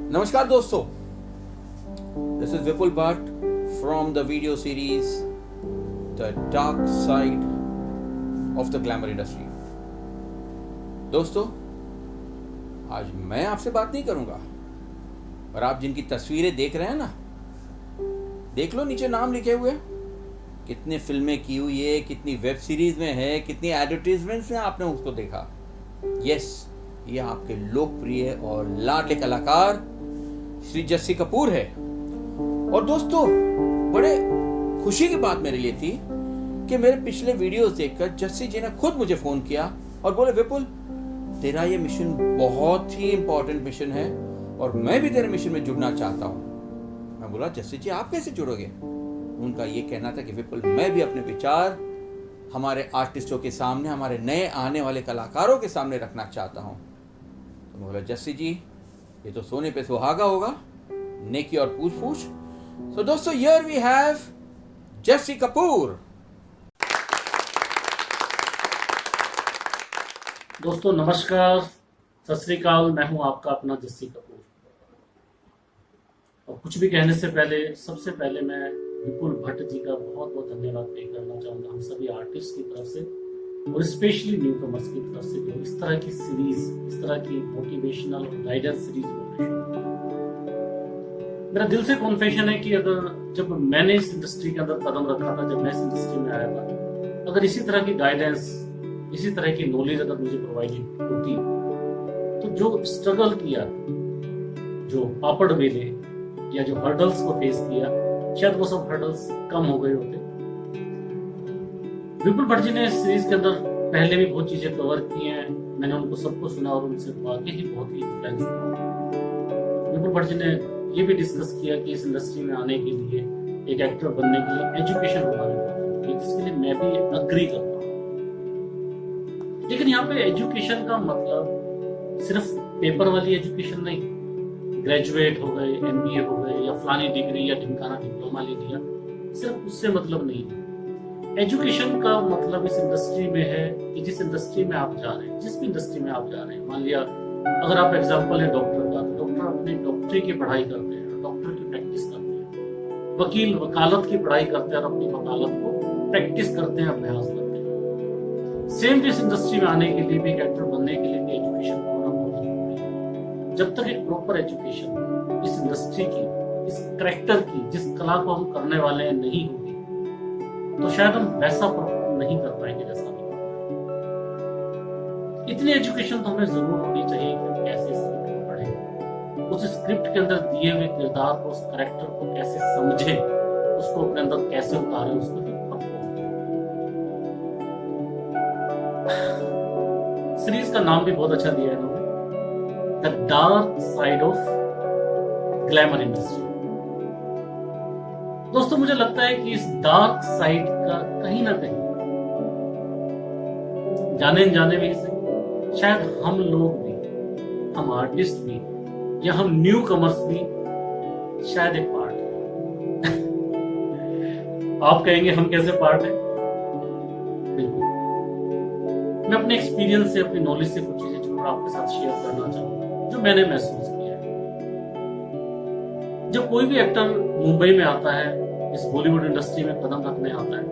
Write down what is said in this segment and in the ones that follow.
नमस्कार दोस्तों, this is Vipul Bhatt from the video series the dark side of the glamour industry. दोस्तों, आज मैं आपसे बात नहीं करूंगा, और आप जिनकी तस्वीरें देख रहे हैं ना, देख लो नीचे नाम लिखे हुए, कितने फिल्में की हुई है, कितनी वेब सीरीज में है, कितनी एडवर्टीजमेंट्स में आपने उसको देखा। यस, ये आपके लोकप्रिय और लाडले कलाकार श्री जस्सी कपूर है। और दोस्तों, बड़े खुशी की बात मेरे लिए थी कि मेरे पिछले वीडियोस देखकर जस्सी जी ने खुद मुझे फोन किया और बोले, विपुल, तेरा ये मिशन बहुत ही इंपॉर्टेंट मिशन है और मैं भी तेरे मिशन में जुड़ना चाहता हूं। मैं बोला, जस्सी जी आप कैसे जुड़ोगे? उनका ये कहना था कि विपुल, मैं भी अपने विचार हमारे आर्टिस्टों के सामने, हमारे नए आने वाले कलाकारों के सामने रखना चाहता हूं। तो मैं बोला, जस्सी जी, ये तो सोने पे सुहागा होगा, नेकी और पूछ पूछ। सो दोस्तों, here we have Jassi Kapoor. दोस्तों नमस्कार, सत श्री अकाल। मैं हूं आपका अपना जस्सी कपूर। और कुछ भी कहने से पहले सबसे पहले मैं विपुल भट्ट जी का बहुत बहुत धन्यवाद पे करना चाहूंगा, हम सभी आर्टिस्ट की तरफ से और स्पेशली न्यू कमर्स की तरफ से, जो इस तरह की सीरीज, इस तरह की मोटिवेशनल और गाइडेंस सीरीज मेरा दिल से कॉन्फेशन है कि अगर जब मैंने इस इंडस्ट्री के अंदर कदम रखा था, जब मैं इस इंडस्ट्री में आया था, अगर इसी तरह की गाइडेंस, इसी तरह की नॉलेज अगर मुझे प्रोवाइडेड होती, तो जो स्ट्रगल किया, जो पापड़ बेले या जो हर्डल्स को फेस किया, शायद वो सब हर्डल्स कम हो गए होते। विपुल भट्ट जी ने इस सीरीज के अंदर पहले भी बहुत चीजें कवर की हैं, मैंने उनको सबको सुना और उनसे वाकई ही बहुत ही इन्फ्लुएंस हुआ। विपुल भट्ट जी ने ये भी डिस्कस किया कि इस इंडस्ट्री में आने के लिए, एक एक्टर बनने के लिए एजुकेशन होना भी बहुत जरूरी है, जिसके लिए मैं भी अग्री करता हूँ। लेकिन यहाँ पे एजुकेशन का मतलब सिर्फ पेपर वाली एजुकेशन नहीं, ग्रेजुएट हो गए, एमबीए हो गए, या फलानी डिग्री या ढिमकाना डिप्लोमा ले लिया, सिर्फ उससे मतलब नहीं है। एजुकेशन का मतलब इस इंडस्ट्री में है कि जिस इंडस्ट्री में आप जा रहे हैं, जिस भी इंडस्ट्री में आप जा रहे हैं, मान लिया अगर आप एग्जांपल है डॉक्टर का, तो डॉक्टर अपनी डॉक्टरी की पढ़ाई करते हैं, डॉक्टर की प्रैक्टिस करते हैं। वकील वकालत की पढ़ाई करते हैं और अपनी वकालत को प्रैक्टिस करते हैं, अभ्यास करते हैं। सेम इस इंडस्ट्री में आने के लिए भी, एक एक्टर बनने के लिए भी एजुकेशन होना बहुत जरूरी है। जब तक एक प्रॉपर एजुकेशन इस इंडस्ट्री की, इस करेक्टर की, जिस कला को हम करने वाले हैं, नहीं होगी, तो शायद हम वैसा परफॉर्म नहीं कर पाएंगे जैसा भी। इतनी एजुकेशन तो हमें जरूर होनी चाहिए कि हम कैसे स्क्रिप्ट पढ़ें, उस स्क्रिप्ट के अंदर दिए हुए किरदार को, उस कैरेक्टर को कैसे समझें, उसको अपने अंदर कैसे उतारें, उसको फिर परफॉर्म करें। सीरीज का नाम भी बहुत अच्छा दिया है इन्होंने, the dark side of glamour industry. दोस्तों, मुझे लगता है कि इस डार्क साइड का कहीं ना कहीं, जाने अनजाने में से, शायद हम लोग भी, हम आर्टिस्ट भी, या हम न्यू कमर्स भी शायद एक पार्ट है। आप कहेंगे हम कैसे पार्ट है? बिल्कुल, मैं अपने एक्सपीरियंस से, अपनी नॉलेज से कुछ चीजें जरूर आपके साथ शेयर करना चाहूंगा, जो मैंने महसूस किया है। जब कोई भी एक्टर मुंबई में आता है, इस बॉलीवुड इंडस्ट्री में कदम रखने आता है,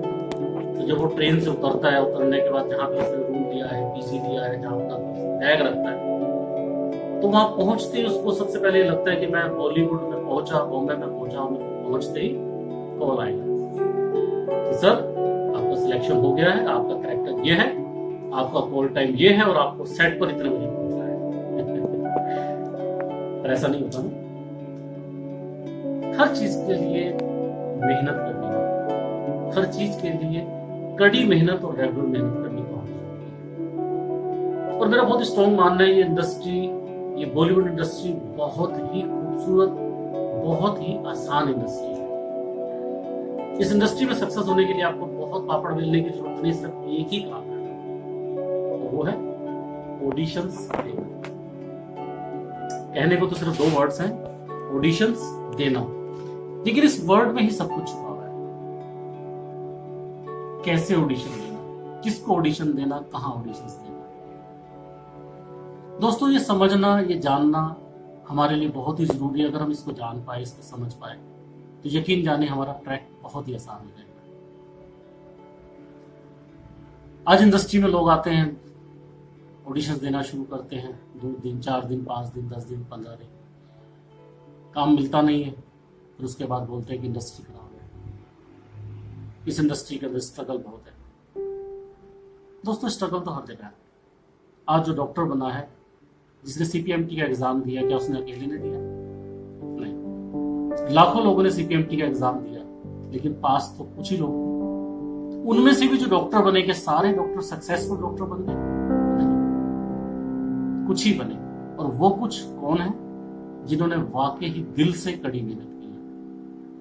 तो जब वो ट्रेन से उतरता है, उतरने के बाद जहाँ पे उसने रूम लिया है, पीजी लिया है, जहाँ अपना बैग रखता है, तो वहां पहुंचते ही उसको सबसे पहले लगता है कि मैं बॉलीवुड में पहुंचा, बॉम्बे में पहुंचा। पहुंचते ही कॉल आएगा, सर आपका सिलेक्शन हो गया है, आपका कैरेक्टर ये है, आपका कॉल टाइम ये है और आपको सेट पर इतने बजे पहुंचना है। पर ऐसा नहीं होता ना। हर चीज के लिए मेहनत करनी है, हर चीज के लिए कड़ी मेहनत और रेगुलर मेहनत करनी बहुत जरूरी है। और मेरा बहुत स्ट्रॉन्ग मानना है, ये इंडस्ट्री, ये बॉलीवुड इंडस्ट्री बहुत ही खूबसूरत, बहुत ही आसान इंडस्ट्री है। इस इंडस्ट्री में सक्सेस होने के लिए आपको बहुत पापड़ बेलने की जरूरत नहीं, सिर्फ एक ही काम है, और वो है ऑडिशंस देना। कहने को तो सिर्फ 2 वर्ड्स हैं, ऑडिशंस देना, लेकिन इस वर्ड में ही सब कुछ छुपा हुआ है। कैसे ऑडिशन देना, किसको ऑडिशन देना, कहां ऑडिशन देना। दोस्तों, ये समझना, ये जानना हमारे लिए बहुत ही जरूरी है। अगर हम इसको जान पाए, इसको समझ पाए, तो यकीन जाने हमारा ट्रैक बहुत ही आसान हो जाएगा। आज इंडस्ट्री में लोग आते हैं, ऑडिशन देना शुरू करते हैं, 2 दिन 4 दिन 5 दिन 10 दिन 15 दिन, काम मिलता नहीं है, फिर उसके बाद बोलते हैं कि इंडस्ट्री खराब है। इस इंडस्ट्री के अंदर स्ट्रगल बहुत है। दोस्तों, स्ट्रगल तो हर जगह है। आज जो डॉक्टर बना है, जिसने CPMT का एग्जाम दिया, क्या उसने अकेले ने दिया? नहीं, लाखों लोगों ने CPMT का एग्जाम दिया, लेकिन पास तो कुछ ही लोग। उनमें से भी जो डॉक्टर बने, के सारे डॉक्टर सक्सेसफुल डॉक्टर बन गए? नहीं, कुछ ही बने। और वो कुछ कौन है? जिन्होंने वाकई ही दिल से कड़ी मेहनत की है,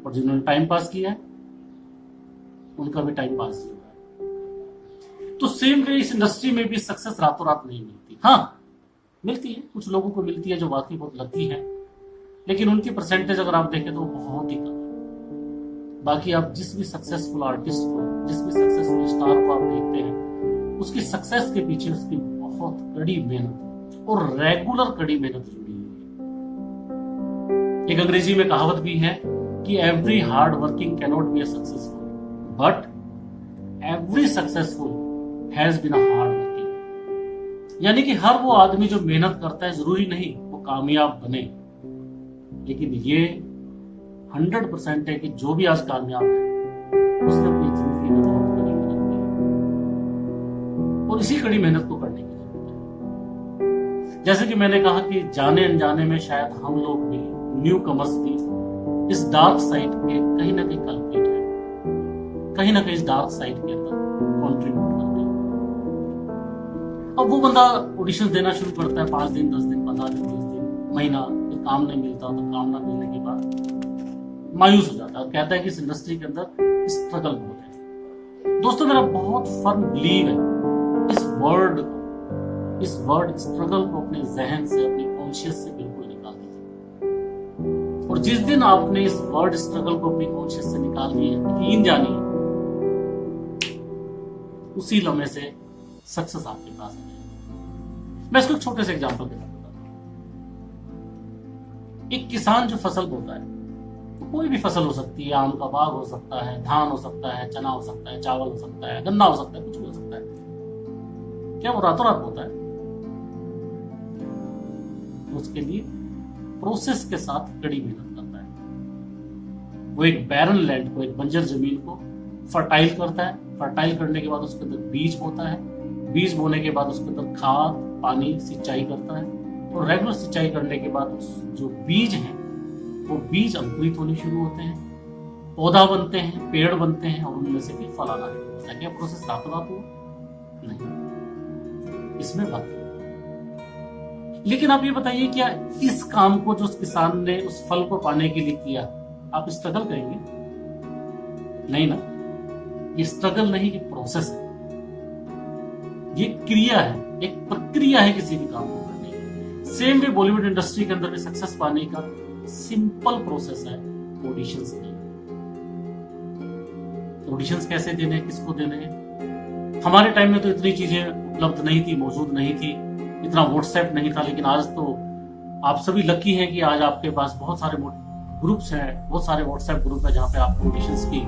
और जिन्होंने टाइम पास किया है, उनका भी टाइम पास ही हुआ है। तो सेम वे इस इंडस्ट्री में भी सक्सेस रातों रात नहीं मिलती। हाँ, मिलती है, कुछ लोगों को मिलती है जो वाकई बहुत लकी है, लेकिन उनकी परसेंटेज अगर आप देखें तो बहुत ही कम है। बाकी आप जिस भी सक्सेसफुल आर्टिस्ट को, जिस भी सक्सेसफुल स्टार को आप देखते हैं, उसकी सक्सेस के पीछे उसकी बहुत कड़ी मेहनत और रेगुलर कड़ी मेहनत जुड़ी हुई है। एक अंग्रेजी में कहावत भी है कि every hard working cannot be a successful, but every successful has been a hard working. यानी कि हर वो आदमी जो मेहनत करता है, जरूरी नहीं वो कामयाब बने, लेकिन ये 100% है कि जो भी आज कामयाब है, उसने अपनी जिंदगी में बहुत कड़ी मेहनत की है, और इसी कड़ी मेहनत को करने की जरूरत है। जैसे कि मैंने कहा कि जाने अनजाने में शायद हम लोग भी, न्यू कमर्स भी, इस डार्क साइड के कहीं ना कहीं कल्प्रिट है, कहीं ना कहीं इस डार्क साइड के अंदर कॉन्ट्रीब्यूट करते हैं। अब वो बंदा ऑडिशन देना शुरू करता है, 5 दिन 10 दिन 15 दिन 20 दिन महीना, फिर काम नहीं मिलता, तो काम ना मिलने के बाद मायूस हो जाता है और कहता है कि इस इंडस्ट्री के अंदर स्ट्रगल बहुत है। दोस्तों, मेरा बहुत फर्म बिलीव है इस वर्ड स्ट्रगल को अपने जहन से, अपने कॉन्शियस से बिल्कुल निकाल दीजिए। और जिस दिन आपने इस वर्ड स्ट्रगल को अपनी कॉन्शियस से निकाल दिया, यकीन जानिए उसी लम्हे से सक्सेस आपके पास आ जाएगी। मैं इसको एक छोटे से एग्जांपल के साथ बताता हूं। एक किसान जो फसल बोता है, तो कोई भी फसल हो सकती है, आम का बाग हो सकता है, धान हो सकता है, चना हो सकता है, चावल हो सकता है, गन्ना हो सकता है, कुछ भी हो सकता है। क्या वो रातों रात होता है? उसके लिए प्रोसेस के साथ कड़ी मेहनत करता है। वो एक बैरन लैंड को, एक बंजर जमीन को फर्टाइल करता है। फर्टाइल करने के बाद उसके अंदर बीज बोता है। बीज बोने के बाद उसके अंदर खाद, पानी, सिंचाई करता है। और रेगुलर सिंचाई करने के बाद जो बीज हैं, वो बीज अंकुरित होने शुरू होते हैं, पौधा बनते हैं, पेड़ बनते हैं, और उनमें से फिर फल आना शुरू होता है। क्या प्रोसेस रातों रात हुआ? नहीं, इसमें वक्त। लेकिन आप ये बताइए, क्या इस काम को जो उस किसान ने उस फल को पाने के लिए किया, आप स्ट्रगल करेंगे? नहीं ना। ये स्ट्रगल नहीं, ये प्रोसेस है, ये क्रिया है, एक प्रक्रिया है किसी भी काम को करने की। सेम वे बॉलीवुड इंडस्ट्री के अंदर भी सक्सेस पाने का सिंपल प्रोसेस है ऑडिशंस के। ऑडिशंस कैसे देने, किसको देने हैं? हमारे टाइम में तो इतनी चीजें उपलब्ध नहीं थी, मौजूद नहीं थी, इतना व्हाट्सएप नहीं था। लेकिन आज तो आप सभी लकी हैं कि आज आपके पास बहुत सारे ग्रुप्स हैं, बहुत सारे व्हाट्सएप ग्रुप है, जहाँ पे आपको ऑडिशंस की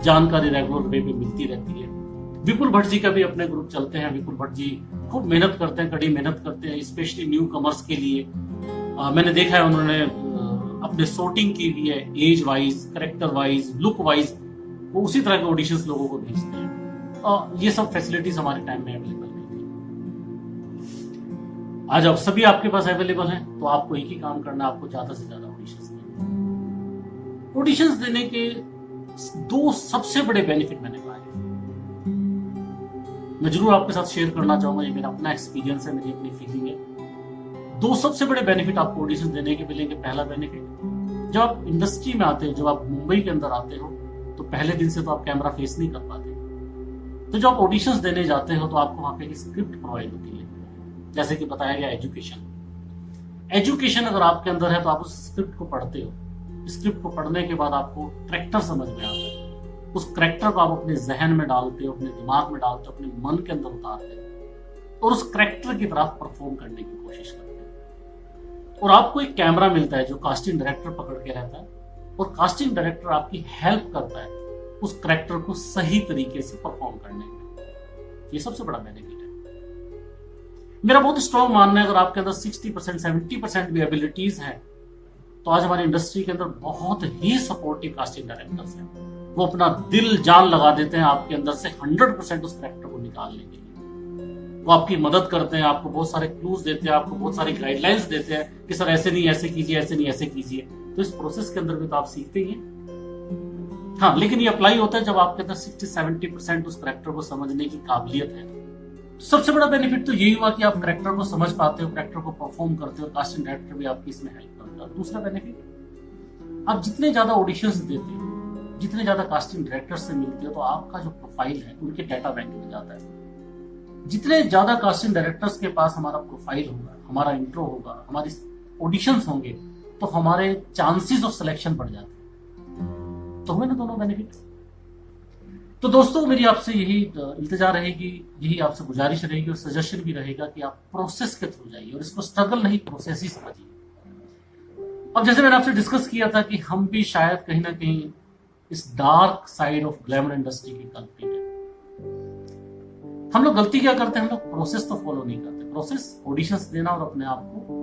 जानकारी रेगुलर वे पे मिलती रहती है। विपुल भट्ट जी का भी अपने ग्रुप चलते हैं। विपुल भट्ट जी खूब मेहनत करते हैं, कड़ी मेहनत करते हैं, स्पेशली न्यू कमर्स के लिए। मैंने देखा है उन्होंने अपने सोर्टिंग की भी है, age wise, character wise, look wise, वो उसी तरह के ऑडिशंस लोगों को भेजते हैं। और ये सब फैसिलिटीज हमारे टाइम में अवेलेबल नहीं थी। आज अब सभी आपके पास अवेलेबल हैं, तो आपको एक ही काम करना है, आपको ज्यादा से ज्यादा ऑडिशंस देने। ऑडिशंस देने के 2 सबसे बड़े बेनिफिट मैंने पाए, मैं जरूर आपके साथ शेयर करना चाहूंगा। ये मेरा अपना एक्सपीरियंस है, मेरी अपनी फीलिंग है। 2 सबसे बड़े बेनिफिट आपको ऑडिशन देने के मिलेंगे। पहला बेनिफिट, जब आप इंडस्ट्री में आते हो, जब आप मुंबई के अंदर आते हो, तो पहले दिन से तो आप कैमरा फेस नहीं कर पाते। तो जब आप ऑडिशंस देने जाते हो, तो आपको वहां पे एक स्क्रिप्ट प्रोवाइड होती है, जैसे कि बताया गया एजुकेशन अगर आपके अंदर है, तो आप उस स्क्रिप्ट को पढ़ते हो। स्क्रिप्ट को पढ़ने के बाद आपको करैक्टर समझ में आता है। उस करैक्टर को आप अपने जहन में डालते हो, अपने दिमाग में डालते हो, अपने मन के अंदर उतारते हो, और उस करैक्टर की तरफ परफॉर्म करने की कोशिश करते हो। और आपको एक कैमरा मिलता है जो कास्टिंग डायरेक्टर पकड़ के रहता है, और कास्टिंग डायरेक्टर आपकी हेल्प करता है उस कैरेक्टर को सही तरीके से परफॉर्म करने में। ये सबसे बड़ा बेनिफिट है। मेरा बहुत स्ट्रॉन्ग मानना है, अगर आपके अंदर 60% 70% भी एबिलिटीज हैं, तो आज हमारी इंडस्ट्री के अंदर बहुत ही सपोर्टिव कास्टिंग डायरेक्टर्स हैं। वो अपना दिल जान लगा देते हैं आपके अंदर से 100% उस कैरेक्टर को निकालने के लिए। वो आपकी मदद करते हैं, आपको बहुत सारे क्लूज देते हैं, आपको बहुत सारी गाइडलाइंस देते हैं कि सर ऐसे नहीं ऐसे कीजिए, ऐसे नहीं ऐसे कीजिए। तो इस प्रोसेस के अंदर भी तो आप सीखते ही हैं। हाँ, लेकिन ये अप्लाई होता है जब आपके अंदर 60-70% उस कैरेक्टर को समझने की काबिलियत है। सबसे बड़ा बेनिफिट तो यही हुआ कि आप कैरेक्टर को समझ पाते हो, कैरेक्टर को परफॉर्म करते हो, कास्टिंग डायरेक्टर भी आपकी इसमें हेल्प करता है। दूसरा बेनिफिट, आप जितने ज्यादा ऑडिशंस देते हो, जितने ज्यादा कास्टिंग डायरेक्टर से मिलते हो, तो आपका जो प्रोफाइल है उनके डाटा बैंक में जाता है। जितने ज्यादा कास्टिंग डायरेक्टर्स के पास हमारा प्रोफाइल होगा, हमारा इंट्रो होगा, हमारी ऑडिशंस होंगे, तो हमारे चांसेस ऑफ सिलेक्शन बढ़ जाते हैं। तो हुए ना दोनों बेनिफिट। तो दोस्तों, मेरी आपसे यही इल्तिजा रहेगी, यही आपसे गुजारिश रहेगी और सजेशन भी रहेगा कि आप प्रोसेस के थ्रू जाइए और इसको स्ट्रगल नहीं, प्रोसेस ही समझिए। अब जैसे मैंने आपसे डिस्कस किया था कि हम भी शायद कहीं ना कहीं इस dark side of glamour industry के कल्प्रिट है। हम लोग गलती क्या करते हैं, हम लोग प्रोसेस तो फॉलो नहीं करते। प्रोसेस ऑडिशंस देना और अपने आप को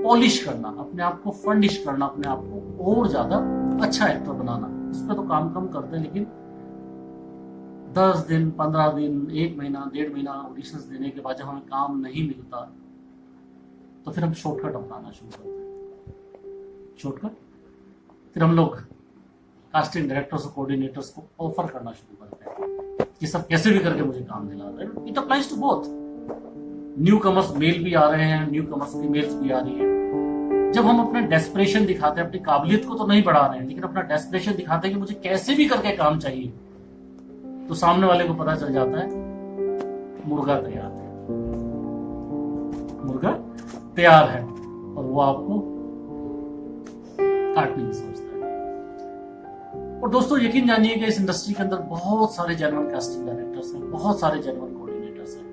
पॉलिश करना, अपने आप को फंडिश करना, अपने आप को और ज्यादा अच्छा एक्टर बनाना, इस पर तो काम कम करते हैं। लेकिन 10 दिन, 15 दिन, 1 महीना, 1.5 महीना ऑडिशंस देने के बाद जब हमें काम नहीं मिलता, तो फिर हम शॉर्टकट अपनाना शुरू करते हैं। शॉर्टकट, फिर हम लोग कास्टिंग डायरेक्टर्स और कोऑर्डिनेटर्स को ऑफर करना शुरू करते हैं कि सब कैसे भी करके मुझे काम दिला रहे हैं। It applies to both. Newcomers male भी आ रहे हैं, न्यू कमर्स फीमेल्स भी आ रही है। जब हम अपना डेस्परेशन दिखाते हैं, अपनी काबिलियत को तो नहीं बढ़ा रहे हैं, लेकिन अपना डेस्परेशन दिखाते हैं कि मुझे कैसे भी करके काम चाहिए, तो सामने वाले को पता चल जाता है मुर्गा तैयार है, मुर्गा तैयार है, और वो आपको काटने की सोचता है। और दोस्तों, यकीन जानिए कि इस इंडस्ट्री के अंदर बहुत सारे जेन्युइन कास्टिंग डायरेक्टर्स हैं, बहुत सारे जेन्युइन कोऑर्डिनेटर्स हैं।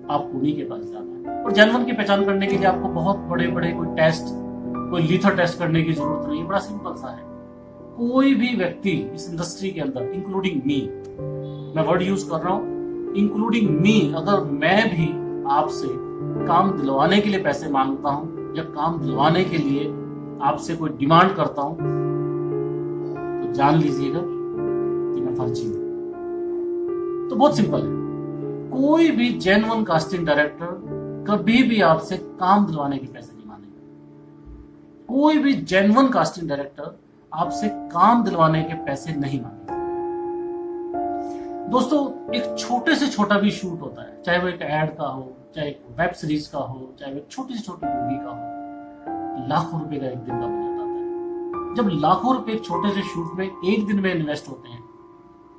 आपको उन्हीं के पास जाना है। और जेन्युइन की पहचान करने के लिए आपको बहुत बड़े बड़े कोई टेस्ट, कोई लीथर टेस्ट करने की जरूरत नहीं है। बड़ा सिंपल सा है। कोई भी व्यक्ति इस इंडस्ट्री के अंदर, इंक्लूडिंग मी, मैं वर्ड यूज कर रहा हूं, इंक्लूडिंग मी, अगर मैं भी आपसे काम दिलवाने के लिए पैसे मांगता हूं या काम दिलवाने के लिए आपसे कोई डिमांड करता हूं, तो जान लीजिएगा कि मैं फर्जी हूं। तो बहुत सिंपल है। कोई भी जेन्युइन कास्टिंग डायरेक्टर कभी भी आपसे काम दिलवाने के पैसे नहीं मांगेगा। कोई भी जेन्युइन कास्टिंग डायरेक्टर आपसे काम दिलवाने के पैसे नहीं मांगेगा। दोस्तों, एक छोटे से छोटा भी शूट होता है, चाहे वो एक एड का हो, चाहे एक वेब सीरीज का हो, चाहे वो छोटी से छोटी मूवी का हो, लाखों रुपए का एक दिन का बजट आता है। जब लाखों रुपए एक छोटे से शूट में एक दिन में इन्वेस्ट होते हैं,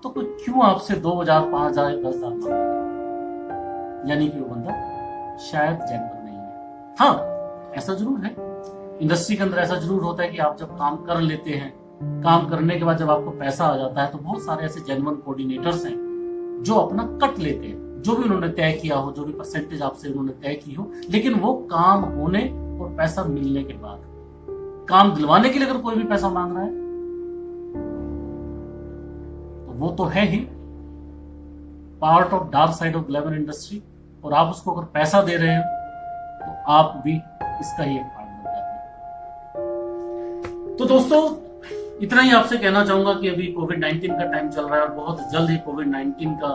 तो कोई क्यों आपसे 2,000, 5,000, 10,000 मांगेगा? यानी कि वो बंदा शायद जेन्युइन नहीं है। हाँ, ऐसा जरूर है, इंडस्ट्री के अंदर ऐसा जरूर होता है कि आप जब काम कर लेते हैं, काम करने के बाद जब आपको पैसा आ जाता है, तो बहुत सारे ऐसे जेन्युइन कोऑर्डिनेटर्स हैं जो अपना कट लेते हैं, जो भी उन्होंने तय किया हो, जो भी परसेंटेज आपसे उन्होंने तय की हो, लेकिन वो काम होने और पैसा मिलने के बाद, काम दिलवाने के लिए अगर कोई भी पैसा मांग रहा है, तो वो तो है ही part of dark side of glamour industry. और आप उसको अगर पैसा दे रहे हो, तो आप भी इसका ही एक पार्ट बन जाते हैं। तो दोस्तों, इतना ही आपसे कहना चाहूंगा कि अभी कोविड-19 का टाइम चल रहा है और बहुत जल्द ही कोविड-19 का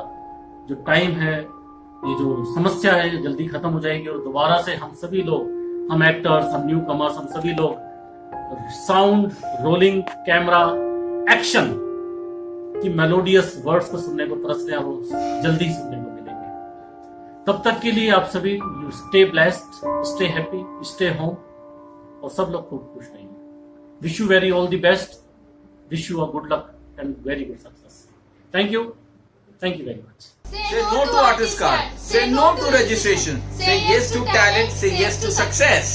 जो टाइम है, ये जो समस्या है, जल्दी खत्म हो जाएगी और दोबारा से हम सभी लोग, हम एक्टर्स, हम न्यू कमर्स, हम सभी लोग साउंड, रोलिंग कैमरा, एक्शन की मेलोडियस वर्ड्स को सुनने को तरस रहे हैं, वो जल्दी सुनने को मिलेंगे। तब तक के लिए आप सभी stay blessed, stay happy, stay home, और सब लोग खूब खुश रहेंगे। Wish you very all the best, wish you a good luck and very good success. Thank you very much. Say no to artist card. Say no to registration. Say yes to talent. Say yes to success.